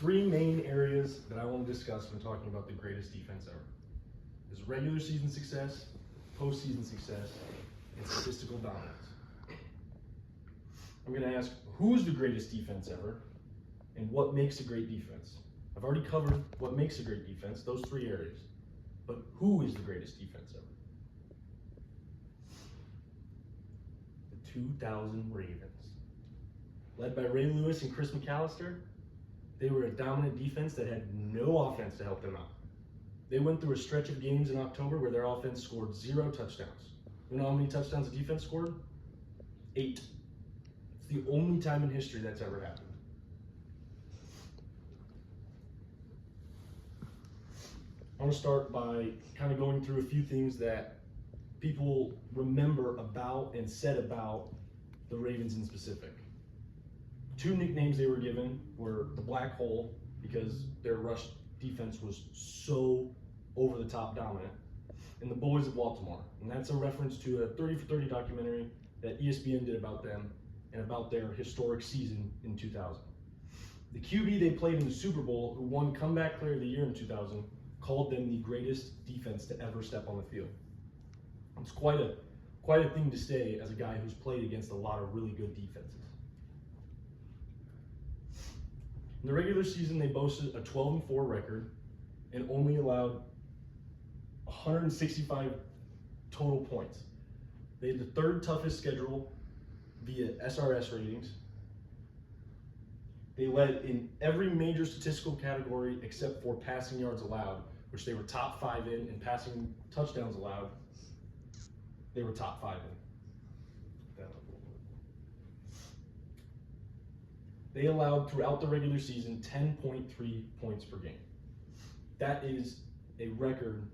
three main areas that I want to discuss when talking about the greatest defense ever. Is regular season success, postseason success, and statistical dominance. I'm going to ask, who's the greatest defense ever, and what makes a great defense? I've already covered what makes a great defense, those three areas. But who is the greatest defense ever? The 2000 Ravens. Led by Ray Lewis and Chris McAllister, they were a dominant defense that had no offense to help them out. They went through a stretch of games in October where their offense scored 0 touchdowns. You know how many touchdowns the defense scored? 8. It's the only time in history that's ever happened. I want to start by kind of going through a few things that people remember about and said about the Ravens in specific. 2 nicknames they were given were the Black Hole, because their rush defense was so over-the-top dominant, and the Boys of Baltimore. And that's a reference to a 30 for 30 documentary that ESPN did about them and about their historic season in 2000. The QB they played in the Super Bowl, who won Comeback Player of the Year in 2000, called them the greatest defense to ever step on the field. It's quite a thing to say as a guy who's played against a lot of really good defenses. In the regular season, they boasted a 12-4 record and only allowed 165 total points. They had the 3rd toughest schedule via SRS ratings. They led in every major statistical category except for passing yards allowed, which they were top 5 in, and passing touchdowns allowed, they were top 5 in. They allowed throughout the regular season 10.3 points per game. That is a record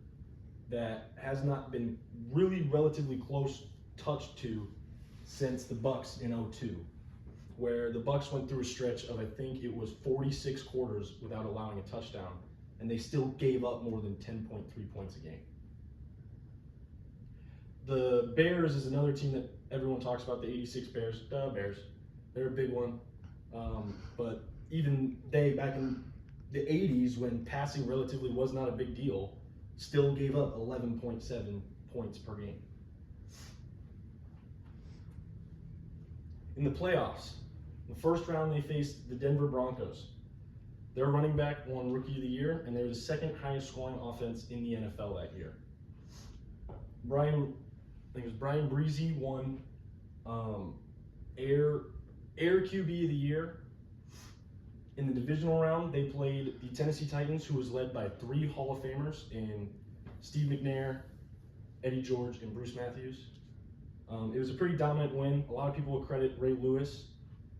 that has not been really relatively close touched to since the Bucs in 2002, where the Bucs went through a stretch of, I think it was 46 quarters without allowing a touchdown, and they still gave up more than 10.3 points a game. The Bears is another team that everyone talks about, the 86 Bears. The Bears, they're a big one. But even they, back in the 80s, when passing relatively was not a big deal, still gave up 11.7 points per game. In the playoffs, in the first round they faced the Denver Broncos. Their running back won Rookie of the Year, and they're the 2nd highest scoring offense in the NFL that year. Brian Breezy won Air QB of the Year. In the divisional round, they played the Tennessee Titans, who was led by 3 Hall of Famers in Steve McNair, Eddie George, and Bruce Matthews. It was a pretty dominant win. A lot of people will credit Ray Lewis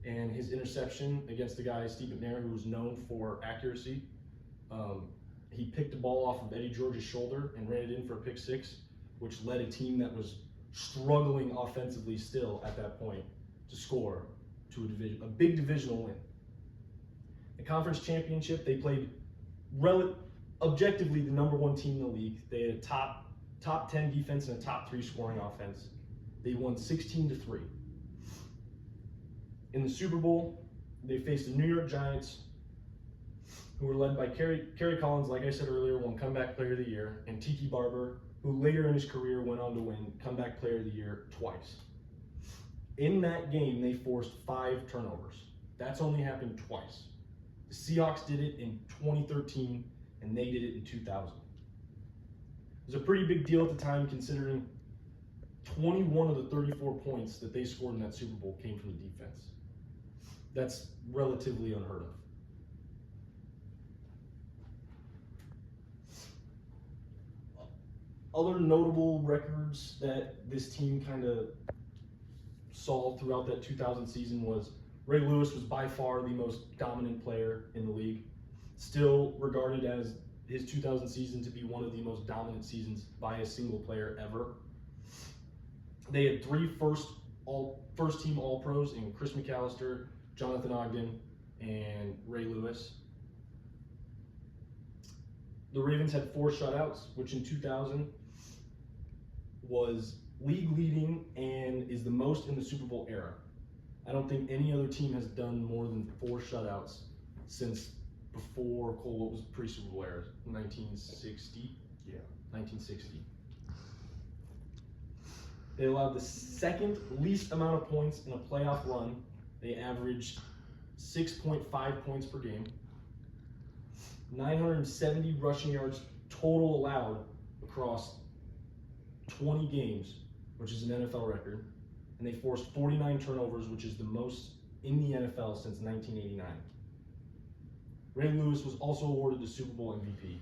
and his interception against the guy, Steve McNair, who was known for accuracy. He picked the ball off of Eddie George's shoulder and ran it in for a pick 6, which led a team that was struggling offensively still at that point to score to a big divisional win. The conference championship, they played objectively the #1 team in the league. They had a top 10 defense and a top 3 scoring offense. They won 16-3. In the Super Bowl, they faced the New York Giants, who were led by Kerry Collins, like I said earlier, won Comeback Player of the Year, and Tiki Barber, who later in his career went on to win Comeback Player of the Year twice. In that game, they forced 5 turnovers. That's only happened twice. The Seahawks did it in 2013, and they did it in 2000. It was a pretty big deal at the time, considering 21 of the 34 points that they scored in that Super Bowl came from the defense. That's relatively unheard of. Other notable records that this team kind of saw throughout that 2000 season was Ray Lewis was by far the most dominant player in the league, still regarded as his 2000 season to be one of the most dominant seasons by a single player ever. They had 3 first-team All-Pros in Chris McAllister, Jonathan Ogden, and Ray Lewis. The Ravens had 4 shutouts, which in 2000 was league leading and is the most in the Super Bowl era. I don't think any other team has done more than 4 shutouts since before Cole, what was pre-Super Bowl era? 1960? Yeah. 1960. They allowed the second least amount of points in a playoff run. They averaged 6.5 points per game. 970 rushing yards total allowed across 20 games, which is an NFL record. And they forced 49 turnovers, which is the most in the NFL since 1989. Ray Lewis was also awarded the Super Bowl MVP.